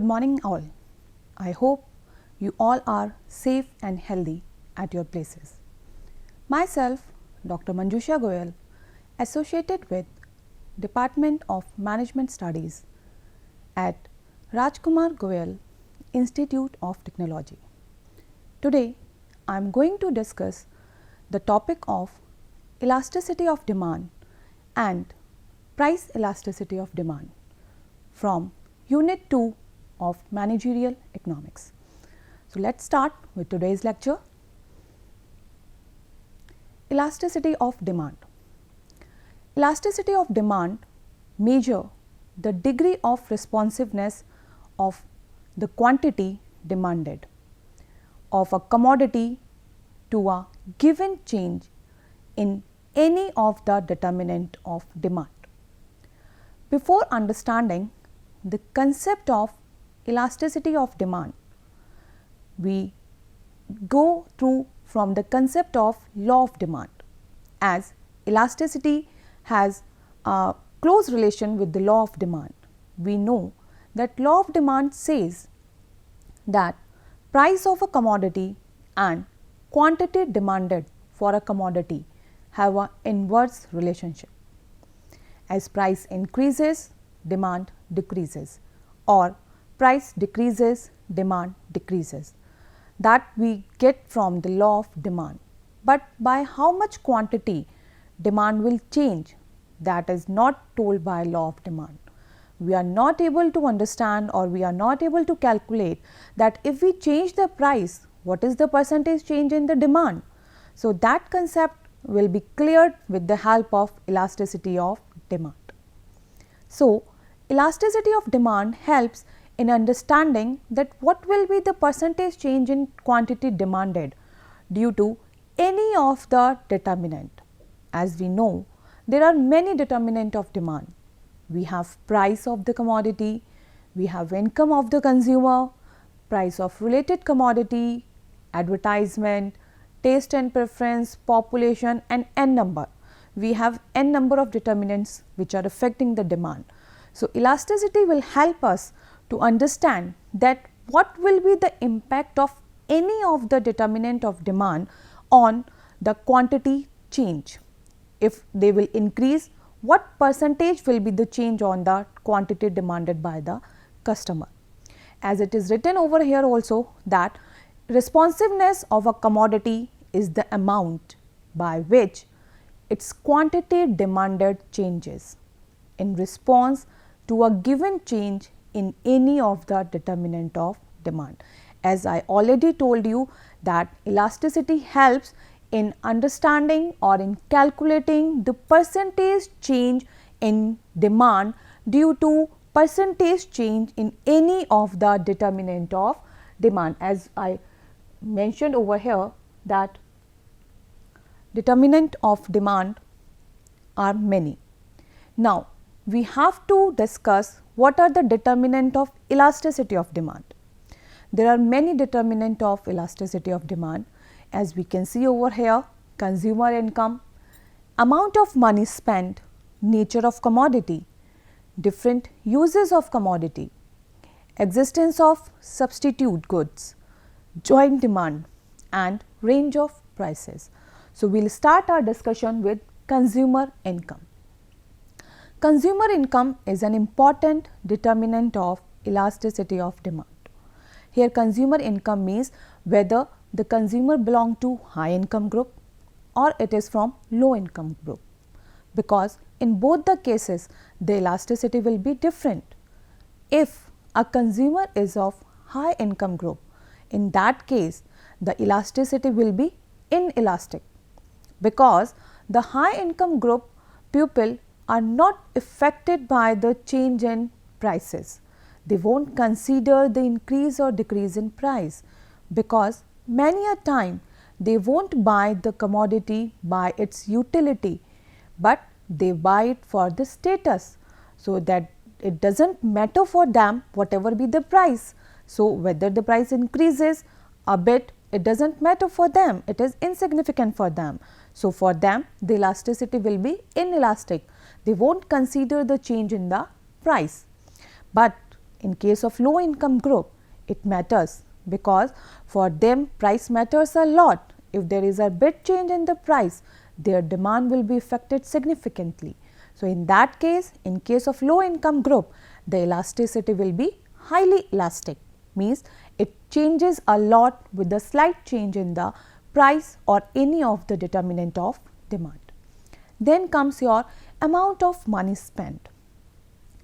Good morning all. I hope you all are safe and healthy at your places. Myself, Dr. Manjusha Goyal, associated with Department of Management Studies at Rajkumar Goyal Institute of Technology. Today, I am going to discuss the topic of elasticity of demand and price elasticity of demand from Unit 2 of Managerial Economics. So, let us start with today's lecture. Elasticity of demand. Elasticity of demand measure the degree of responsiveness of the quantity demanded of a commodity to a given change in any of the determinant of demand. Before understanding the concept of elasticity of demand, we go through from the concept of law of demand, as elasticity has a close relation with the law of demand. We know that law of demand says that price of a commodity and quantity demanded for a commodity have an inverse relationship. As price increases, demand decreases, or price decreases, demand decreases. That we get from the law of demand. But by how much quantity demand will change, that is not told by law of demand. We are not able to understand, or we are not able to calculate that if we change the price, what is the percentage change in the demand. So, that concept will be cleared with the help of elasticity of demand. So, elasticity of demand helps in understanding that what will be the percentage change in quantity demanded due to any of the determinant. As we know, there are many determinant of demand. We have price of the commodity, we have income of the consumer, price of related commodity, advertisement, taste and preference, population, and n number. We have n number of determinants which are affecting the demand. So, elasticity will help us to understand that what will be the impact of any of the determinant of demand on the quantity change. If they will increase, what percentage will be the change on the quantity demanded by the customer. As it is written over here also that responsiveness of a commodity is the amount by which its quantity demanded changes in response to a given change in any of the determinant of demand. As I already told you that elasticity helps in understanding or in calculating the percentage change in demand due to percentage change in any of the determinant of demand. As I mentioned over here that determinant of demand are many. Now, we have to discuss what are the determinant of elasticity of demand. There are many determinant of elasticity of demand, as we can see over here: consumer income, amount of money spent, nature of commodity, different uses of commodity, existence of substitute goods, joint demand, and range of prices. So, we will start our discussion with consumer income. Consumer income is an important determinant of elasticity of demand. Here, consumer income means whether the consumer belong to high income group or it is from low income group, because in both the cases the elasticity will be different. If a consumer is of high income group, in that case the elasticity will be inelastic, because the high income group people are not affected by the change in prices. They will not consider the increase or decrease in price, because many a time they will not buy the commodity by its utility, but they buy it for the status. So, that it does not matter for them whatever be the price. So, whether the price increases a bit, it does not matter for them, it is insignificant for them. So, for them the elasticity will be inelastic, they will not consider the change in the price. But in case of low income group, it matters because for them price matters a lot. If there is a big change in the price, their demand will be affected significantly. So, in that case, in case of low income group, the elasticity will be highly elastic, means it changes a lot with the slight change in the price or any of the determinant of demand. Then comes your amount of money spent.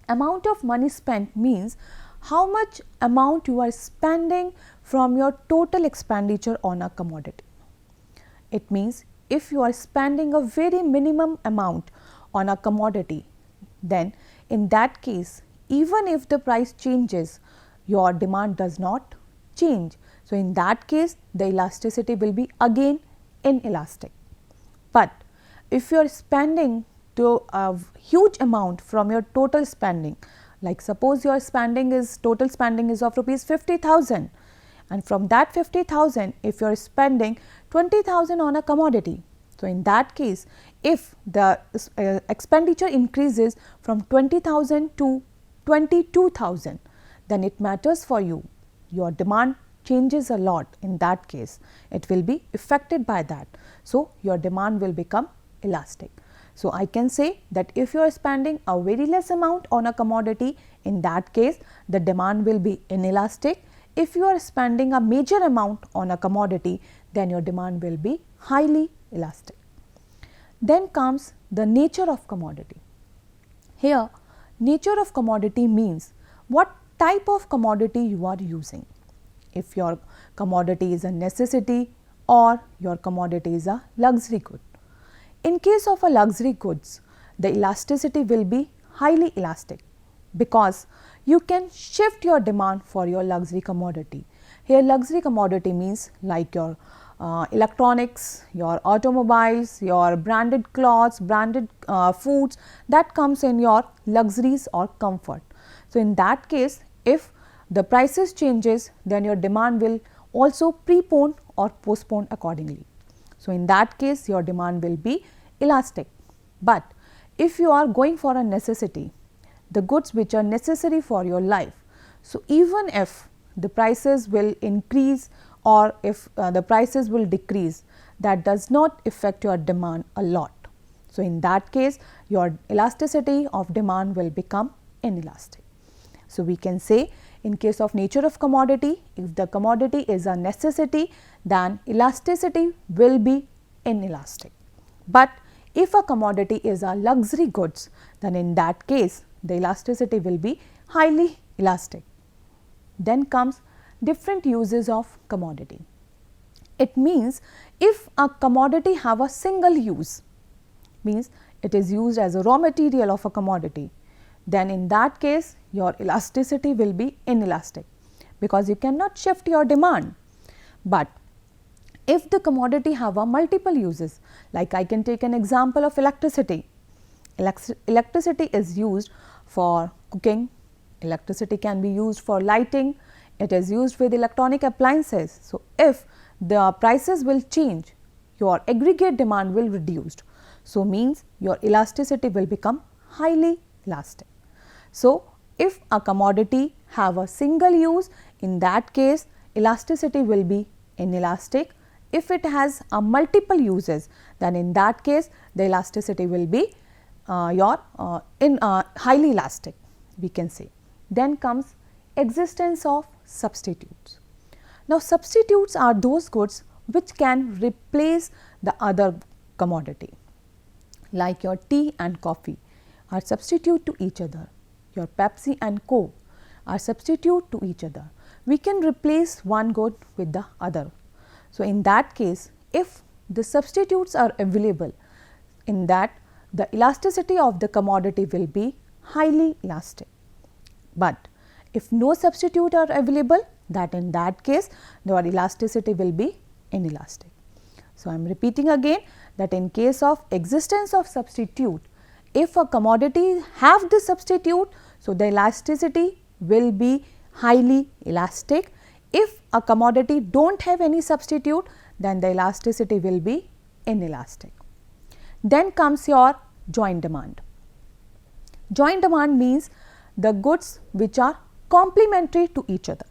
Amount of money spent means how much amount you are spending from your total expenditure on a commodity. It means if you are spending a very minimum amount on a commodity, then in that case, even if the price changes, your demand does not change. So, in that case, the elasticity will be again inelastic. But if you are spending to a huge amount from your total spending, like suppose your total spending is of rupees 50,000, and from that 50,000 if you are spending 20,000 on a commodity. So, in that case, if the expenditure increases from 20,000 to 22,000, then it matters for you. Your demand changes a lot. In that case, it will be affected by that. So, your demand will become elastic. So, I can say that if you are spending a very less amount on a commodity, in that case the demand will be inelastic. If you are spending a major amount on a commodity, then your demand will be highly elastic. Then comes the nature of commodity. Here, nature of commodity means what type of commodity you are using. If your commodity is a necessity or your commodity is a luxury good. In case of a luxury goods, the elasticity will be highly elastic because you can shift your demand for your luxury commodity. Here luxury commodity means like your electronics, your automobiles, your branded clothes, branded foods, that comes in your luxuries or comfort. So, in that case, if the prices changes, then your demand will also prepone or postpone accordingly. So, in that case your demand will be elastic. But if you are going for a necessity, the goods which are necessary for your life, so even if the prices will increase or if the prices will decrease, that does not affect your demand a lot. So, in that case your elasticity of demand will become inelastic. So, we can say in case of nature of commodity, if the commodity is a necessity, then elasticity will be inelastic. But if a commodity is a luxury goods, then in that case the elasticity will be highly elastic. Then comes different uses of commodity. It means if a commodity have a single use, means it is used as a raw material of a commodity, then in that case your elasticity will be inelastic because you cannot shift your demand. But if the commodity have a multiple uses, like I can take an example of electricity. Electricity is used for cooking, electricity can be used for lighting, it is used with electronic appliances. So, if the prices will change, your aggregate demand will reduce. So, means your elasticity will become highly elastic. So, if a commodity have a single use, in that case elasticity will be inelastic. If it has a multiple uses, then in that case the elasticity will be highly elastic, we can say. Then comes existence of substitutes. Now, substitutes are those goods which can replace the other commodity, like your tea and coffee are substitute to each other, your Pepsi and Coke are substitute to each other. We can replace one good with the other. So, in that case, if the substitutes are available, in that the elasticity of the commodity will be highly elastic. But if no substitute are available, that in that case your elasticity will be inelastic. So, I am repeating again that in case of existence of substitute, if a commodity have the substitute, so the elasticity will be highly elastic. If a commodity do not have any substitute, then the elasticity will be inelastic. Then comes your joint demand. Joint demand means the goods which are complementary to each other.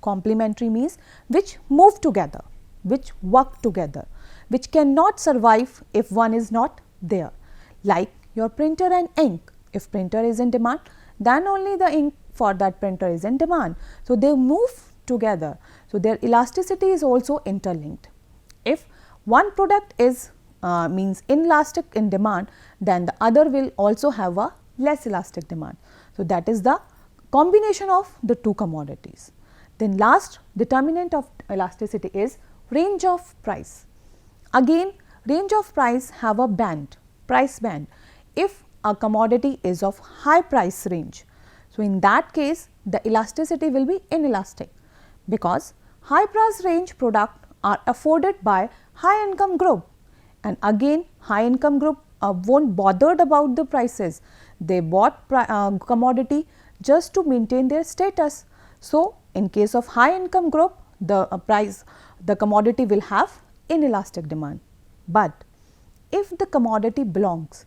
Complementary means which move together, which work together, which cannot survive if one is not there, like your printer and ink. If printer is in demand, then only the ink for that printer is in demand. So, they move together. So, their elasticity is also interlinked. If one product is means inelastic in demand, then the other will also have a less elastic demand. So, that is the combination of the two commodities. Then last determinant of elasticity is range of price. Again, range of price have a band, price band, if a commodity is of high price range. So, in that case the elasticity will be inelastic, because high price range product are afforded by high income group, and again high income group won't bothered about the prices. They bought commodity just to maintain their status. So, in case of high income group, the commodity will have inelastic demand. But if the commodity belongs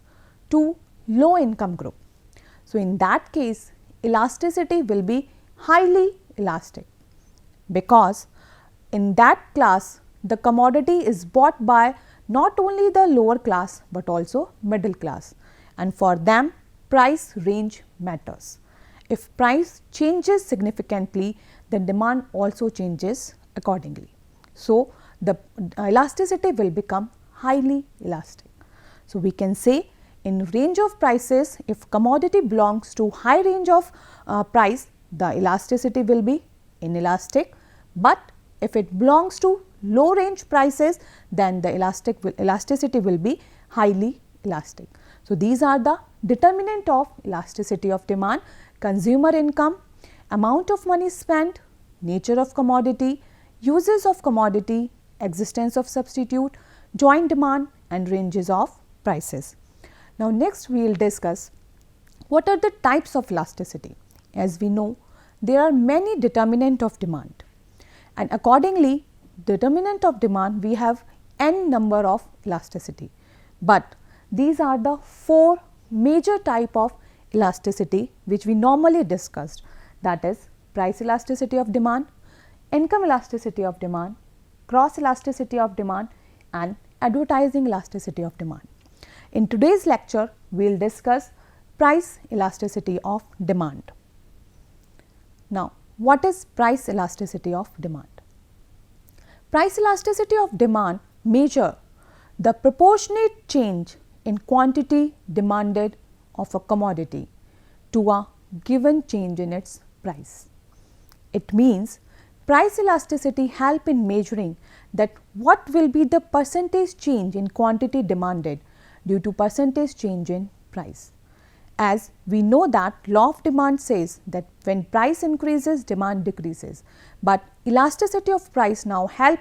to low income group, so in that case elasticity will be highly elastic, because in that class the commodity is bought by not only the lower class but also middle class, and for them price range matters. If price changes significantly, then demand also changes accordingly. So, the elasticity will become highly elastic. So, we can say in range of prices, if commodity belongs to high range of price, the elasticity will be inelastic, but if it belongs to low range prices, then the elasticity will be highly elastic. So, these are the determinant of elasticity of demand: consumer income, amount of money spent, nature of commodity, uses of commodity, existence of substitute, joint demand and ranges of prices. Now, next we will discuss what are the types of elasticity. As we know, there are many determinant of demand, and accordingly determinant of demand we have n number of elasticity, but these are the 4 major type of elasticity which we normally discussed, that is price elasticity of demand, income elasticity of demand, cross elasticity of demand and advertising elasticity of demand. In today's lecture, we will discuss price elasticity of demand. Now, what is price elasticity of demand? Price elasticity of demand measure the proportionate change in quantity demanded of a commodity to a given change in its price. It means price elasticity help in measuring that what will be the percentage change in quantity demanded due to percentage change in price. As we know that law of demand says that when price increases, demand decreases, but elasticity of price now help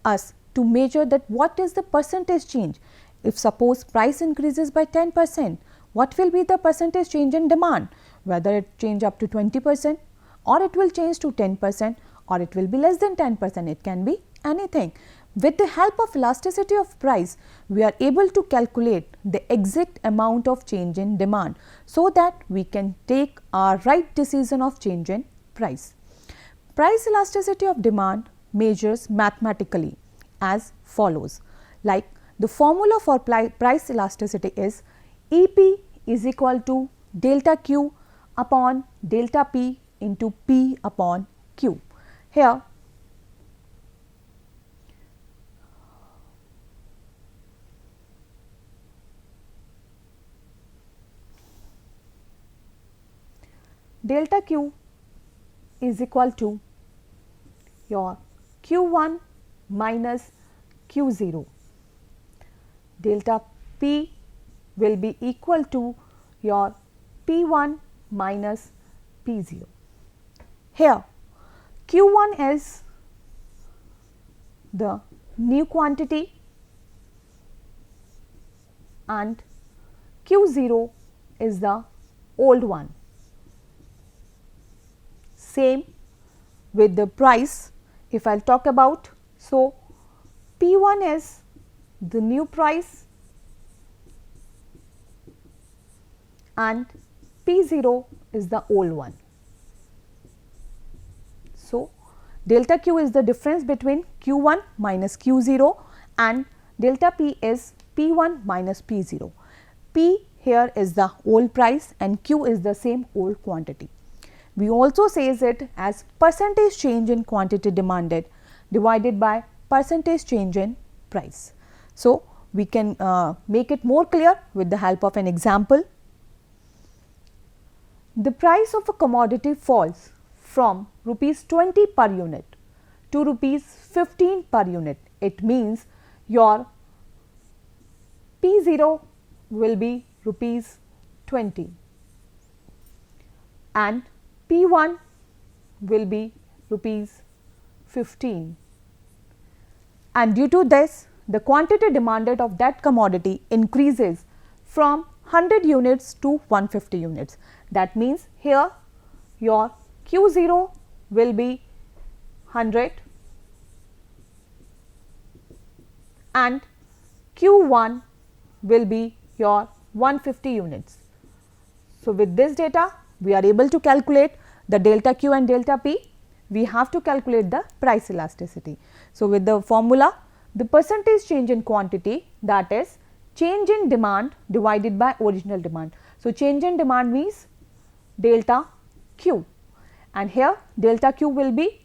us to measure that what is the percentage change. If suppose price increases by 10%, what will be the percentage change in demand, whether it change up to 20% or it will change to 10% or it will be less than 10%, it can be anything. With the help of elasticity of price, we are able to calculate the exact amount of change in demand, so that we can take our right decision of change in price. Price elasticity of demand measures mathematically as follows, like the formula for price elasticity is EP is equal to delta Q upon delta P into P upon Q. Here delta Q is equal to your Q1 minus Q0. Delta P will be equal to your P1 minus P0. Here Q1 is the new quantity and Q0 is the old one. Same with the price, if I will talk about, so P1 is the new price and P0 is the old one. So, delta Q is the difference between Q1 minus Q0 and delta P is P1 minus P0. P here is the old price and Q is the same old quantity. We also says it as percentage change in quantity demanded divided by percentage change in price. So, we can make it more clear with the help of an example. The price of a commodity falls from rupees 20 per unit to rupees 15 per unit. It means your P0 will be rupees 20 and P1 will be rupees 15, and due to this the quantity demanded of that commodity increases from 100 units to 150 units. That means here your Q0 will be 100 and Q1 will be your 150 units. So, with this data we are able to calculate the delta Q and delta P. We have to calculate the price elasticity. So, with the formula, the percentage change in quantity, that is change in demand divided by original demand. So, change in demand means delta Q, and here delta Q will be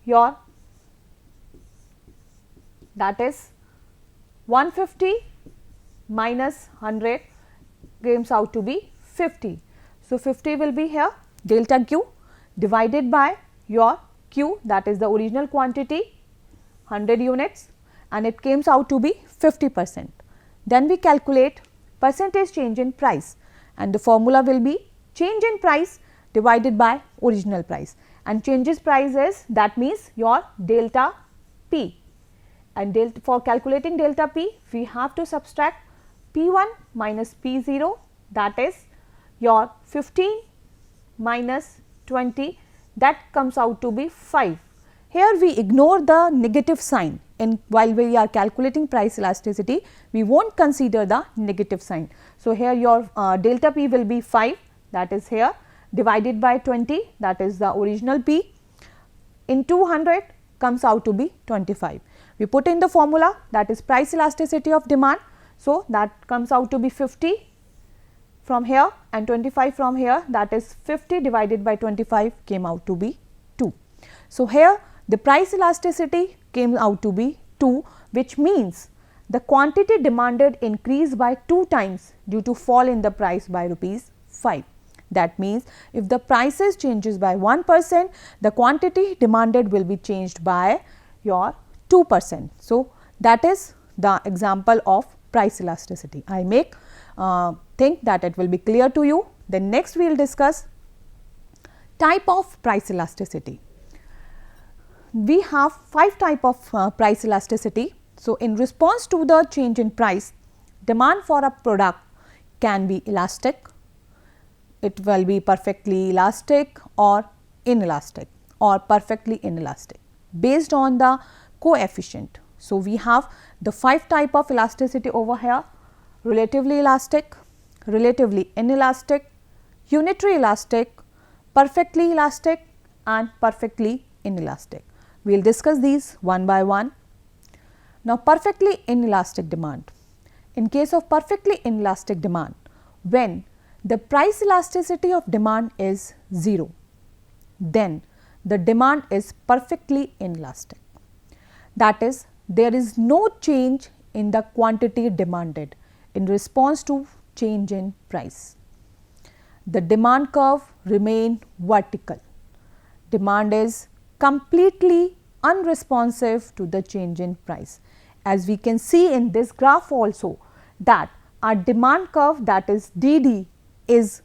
your, that is 150 minus 100 comes out to be 50. So, 50 will be here delta Q divided by your Q, that is the original quantity 100 units, and it comes out to be 50%. Then we calculate percentage change in price, and the formula will be change in price divided by original price, and changes price is, that means your delta P, and for calculating delta P we have to subtract P1 minus P0, that is your 15 minus 20, that comes out to be 5. Here we ignore the negative sign, and while we are calculating price elasticity we will not consider the negative sign. So, here your delta P will be 5, that is here, divided by 20, that is the original P, in 200 comes out to be 25. We put in the formula, that is price elasticity of demand. So, that comes out to be 50 from here and 25 from here, that is 50 divided by 25 came out to be 2. So, here the price elasticity came out to be 2, which means the quantity demanded increased by 2 times due to fall in the price by rupees 5. That means, if the prices changes by 1%, the quantity demanded will be changed by your 2%. So, that is the example of price elasticity. I think that it will be clear to you. Then next we will discuss type of price elasticity. We have 5 type of price elasticity. So, in response to the change in price, demand for a product can be elastic, it will be perfectly elastic or inelastic or perfectly inelastic based on the coefficient. So, we have the 5 type of elasticity over here: relatively elastic, relatively inelastic, unitary elastic, perfectly elastic and perfectly inelastic. We will discuss these one by one. Now, perfectly inelastic demand. In case of perfectly inelastic demand, when the price elasticity of demand is 0, then the demand is perfectly inelastic. That is, there is no change in the quantity demanded in response to change in price. The demand curve remain vertical. Demand is completely unresponsive to the change in price. As we can see in this graph also, that our demand curve, that is DD, is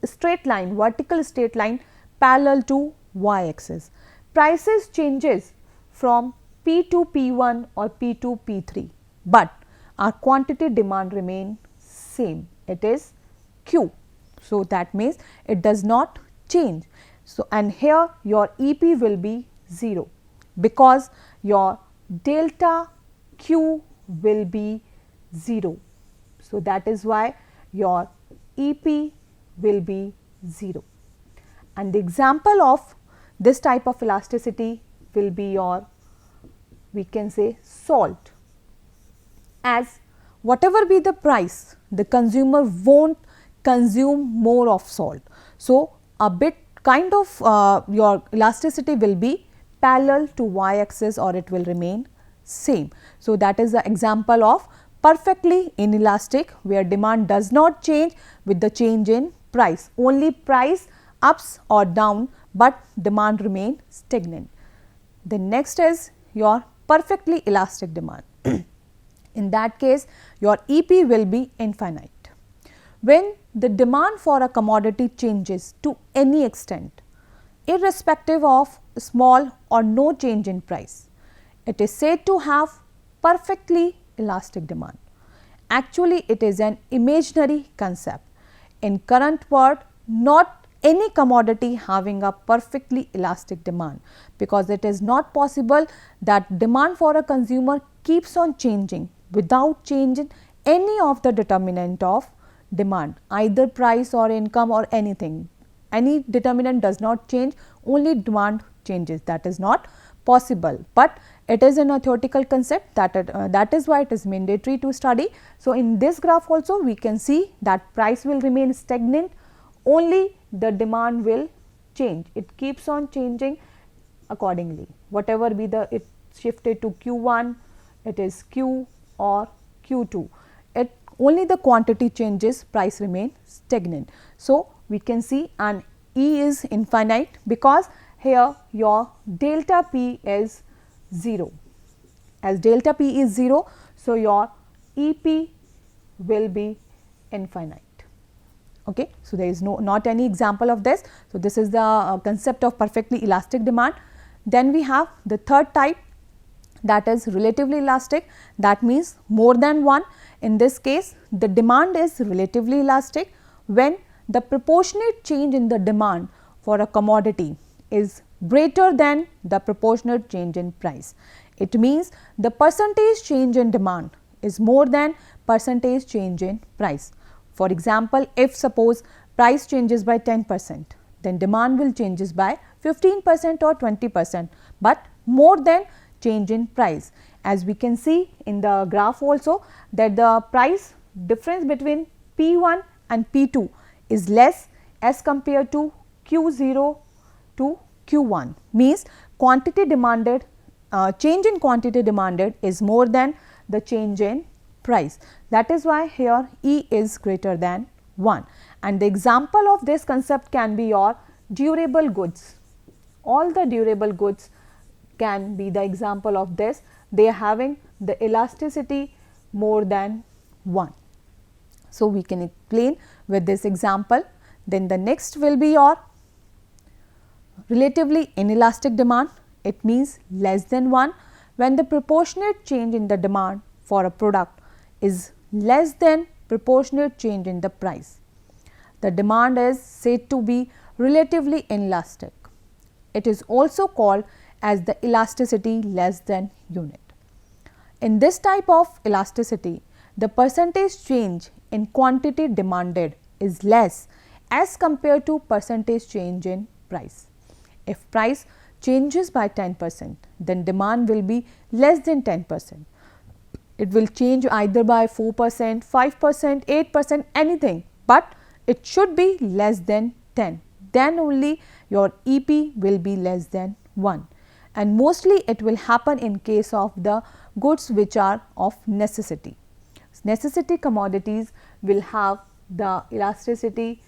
straight line, vertical straight line parallel to y axis. Prices changes from P to P1 or P to P3, but our quantity demand remain same, it is Q. So, that means it does not change. So, and here your EP will be 0, because your delta Q will be 0. So, that is why your EP will be 0. And the example of this type of elasticity will be your, we can say, salt, as whatever be the price, the consumer won't consume more of salt. So, a bit kind of your elasticity will be parallel to y axis or it will remain same. So, that is the example of perfectly inelastic, where demand does not change with the change in price, only price ups or down, but demand remain stagnant. The next is your perfectly elastic demand. In that case, your EP will be infinite. When the demand for a commodity changes to any extent, irrespective of small or no change in price, it is said to have perfectly elastic demand. Actually, it is an imaginary concept. In current world, not any commodity having a perfectly elastic demand, because it is not possible that demand for a consumer keeps on changing without changing any of the determinant of demand, either price or income or anything. Any determinant does not change, only demand changes. That is not possible, but it is in a theoretical concept, that is why it is mandatory to study. So, in this graph also we can see that price will remain stagnant, only the demand will change, it keeps on changing accordingly, whatever be the, it shifted to Q1, it is Q or Q2, it only the quantity changes, price remain stagnant. So, we can see and E is infinite, because here your delta P is 0, as delta P is 0. So, your EP will be infinite. Okay. So, there is not any example of this. So, this is the concept of perfectly elastic demand. Then we have the third type, that is relatively elastic, that means more than one. In this case, the demand is relatively elastic when the proportionate change in the demand for a commodity is greater than the proportionate change in price. It means the percentage change in demand is more than percentage change in price. For example, if suppose price changes by 10%, then demand will changes by 15% or 20%, but more than change in price. As we can see in the graph also, that the price difference between P1 and P2 is less as compared to Q0 to Q1, means quantity demanded, change in quantity demanded is more than the change in price. That is why here E is greater than 1, and the example of this concept can be your durable goods. All the durable goods can be the example of this, they are having the elasticity more than 1. So, we can explain with this example. Then the next will be your relatively inelastic demand. It means less than 1 when the proportionate change in the demand for a product is less than proportionate change in the price. The demand is said to be relatively inelastic. It is also called as the elasticity less than unit. In this type of elasticity, the percentage change in quantity demanded is less as compared to percentage change in price. If price changes by 10%, then demand will be less than 10%. It will change either by 4%, 5%, 8%, anything, but it should be less than 10. Then only your EP will be less than 1, and mostly it will happen in case of the goods which are of necessity. Necessity commodities will have the elasticity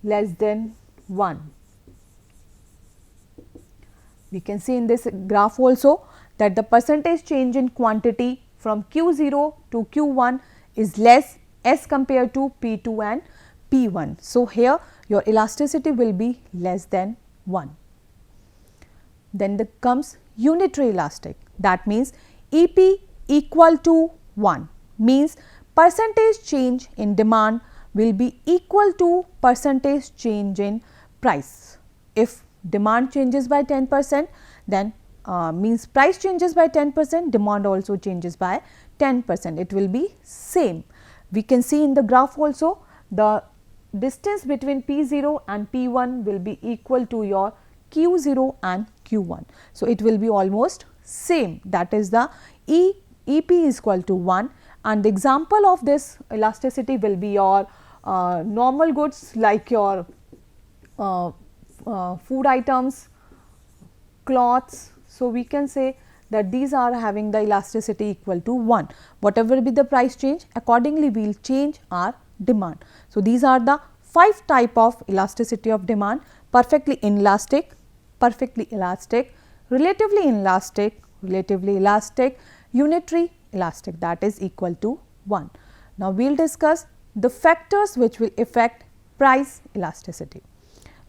less than 1. We can see in this graph also that the percentage change in quantity from Q0 to Q1 is less as compared to P2 and P1. So, here your elasticity will be less than 1. Then there comes unitary elastic, that means EP equal to 1, means percentage change in demand will be equal to percentage change in price. If demand changes by 10%, then means price changes by 10%, demand also changes by 10%, it will be same. We can see in the graph also the distance between P0 and P1 will be equal to your Q0 and Q1. So, it will be almost same, that is the EP is equal to 1, and the example of this elasticity will be your normal goods like your food items, cloths. So, we can say that these are having the elasticity equal to 1. Whatever be the price change, accordingly we will change our demand. So, these are the 5 type of elasticity of demand: perfectly inelastic, perfectly elastic, relatively inelastic, relatively elastic, unitary elastic, that is equal to 1. Now, we will discuss the factors which will affect price elasticity.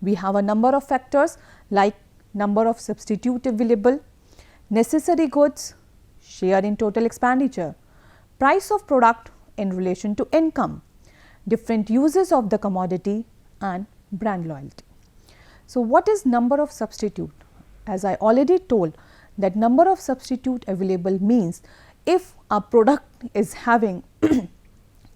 We have a number of factors like number of substitute available, necessary goods, share in total expenditure, price of product in relation to income, different uses of the commodity, and brand loyalty. So, what is number of substitute? As I already told, that number of substitute available means if a product is having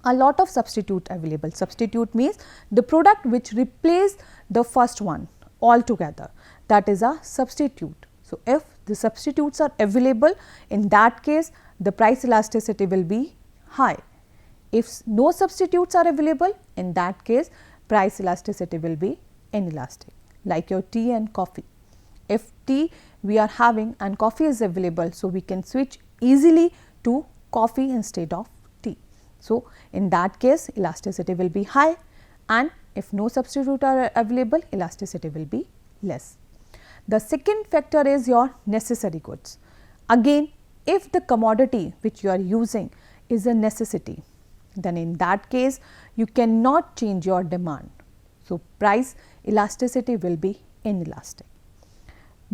a lot of substitute available. Substitute means the product which replace the first one altogether, that is a substitute. So, if the substitutes are available, in that case the price elasticity will be high. If no substitutes are available, in that case price elasticity will be inelastic, like your tea and coffee. If tea we are having and coffee is available, so we can switch easily to coffee instead of tea. So, in that case elasticity will be high, and if no substitute are available, elasticity will be less. The second factor is your necessary goods. Again, if the commodity which you are using is a necessity, then in that case you cannot change your demand. So, price elasticity will be inelastic,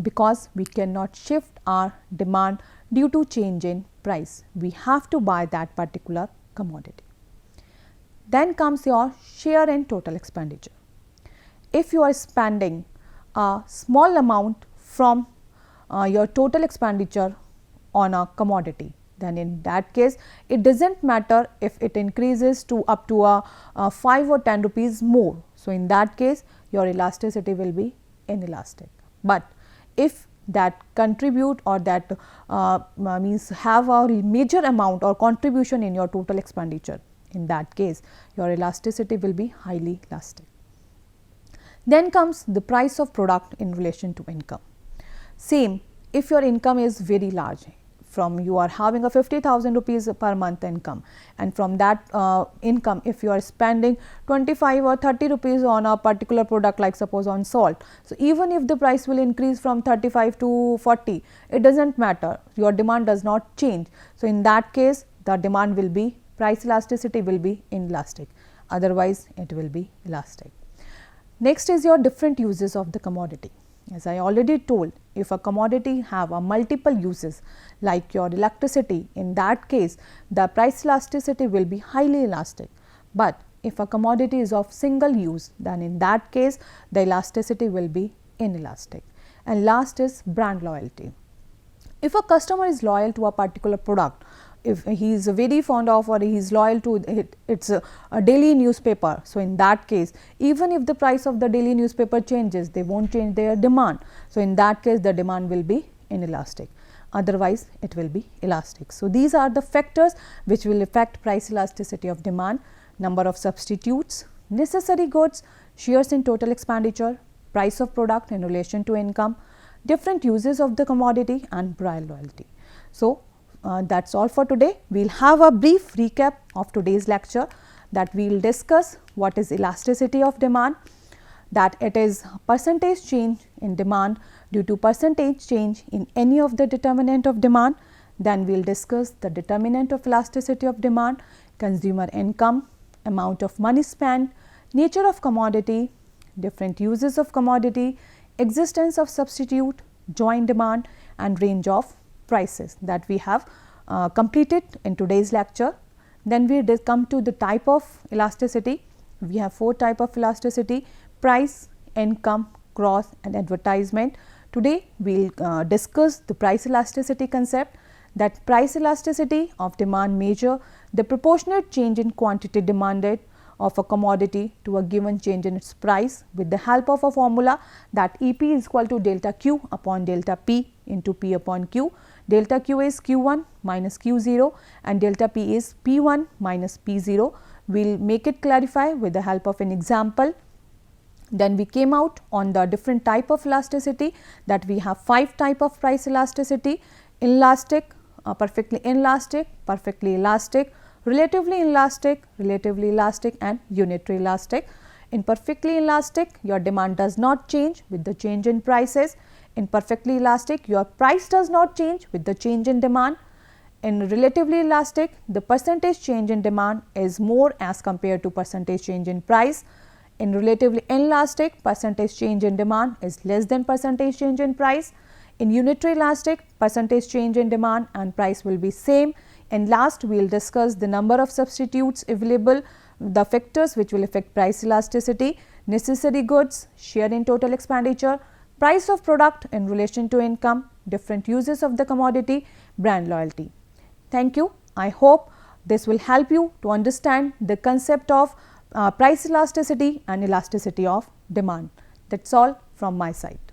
because we cannot shift our demand due to change in price. We have to buy that particular commodity. Then comes your share in total expenditure. If you are spending a small amount from your total expenditure on a commodity, then in that case it does not matter if it increases to up to a 5 or 10 rupees more. So, in that case your elasticity will be inelastic. But if that contribute or that means have a major amount or contribution in your total expenditure, in that case your elasticity will be highly elastic. Then comes the price of product in relation to income. Same, if your income is very large, from you are having a 50,000 rupees per month income, and from that income if you are spending 25 or 30 rupees on a particular product, like suppose on salt. So, even if the price will increase from 35 to 40, it does not matter, your demand does not change. So, in that case the demand will be, price elasticity will be inelastic, otherwise it will be elastic. Next is your different uses of the commodity. As I already told, if a commodity have a multiple uses like your electricity, in that case the price elasticity will be highly elastic. But if a commodity is of single use, then in that case the elasticity will be inelastic. And last is brand loyalty. If a customer is loyal to a particular product, if he is very fond of or he is loyal to it, it's a daily newspaper. So, in that case even if the price of the daily newspaper changes, they will not change their demand. So, in that case the demand will be inelastic, otherwise it will be elastic. So, these are the factors which will affect price elasticity of demand: number of substitutes, necessary goods, shares in total expenditure, price of product in relation to income, different uses of the commodity, and brand loyalty. So, that is all for today. We will have a brief recap of today's lecture, that we will discuss what is elasticity of demand, that it is percentage change in demand due to percentage change in any of the determinant of demand. Then we will discuss the determinant of elasticity of demand, consumer income, amount of money spent, nature of commodity, different uses of commodity, existence of substitute, joint demand, and range of prices that we have completed in today's lecture. Then we come to the type of elasticity. We have 4 type of elasticity: price, income, cross, and advertisement. Today we will discuss the price elasticity concept, that price elasticity of demand measure the proportionate change in quantity demanded of a commodity to a given change in its price with the help of a formula that EP is equal to delta Q upon delta P into P upon Q. Delta Q is Q1 minus Q0 and delta P is P1 minus P0. We will make it clarify with the help of an example. Then we came out on the different type of elasticity, that we have 5 type of price elasticity: inelastic, perfectly inelastic, perfectly elastic, relatively elastic and unitary elastic. In perfectly elastic, your demand does not change with the change in prices. In perfectly elastic, your price does not change with the change in demand. In relatively elastic, the percentage change in demand is more as compared to percentage change in price. In relatively inelastic, percentage change in demand is less than percentage change in price. In unitary elastic, percentage change in demand and price will be same. And last, we will discuss the number of substitutes available, the factors which will affect price elasticity: necessary goods, share in total expenditure, price of product in relation to income, different uses of the commodity, brand loyalty. Thank you. I hope this will help you to understand the concept of price elasticity and elasticity of demand. That is all from my side.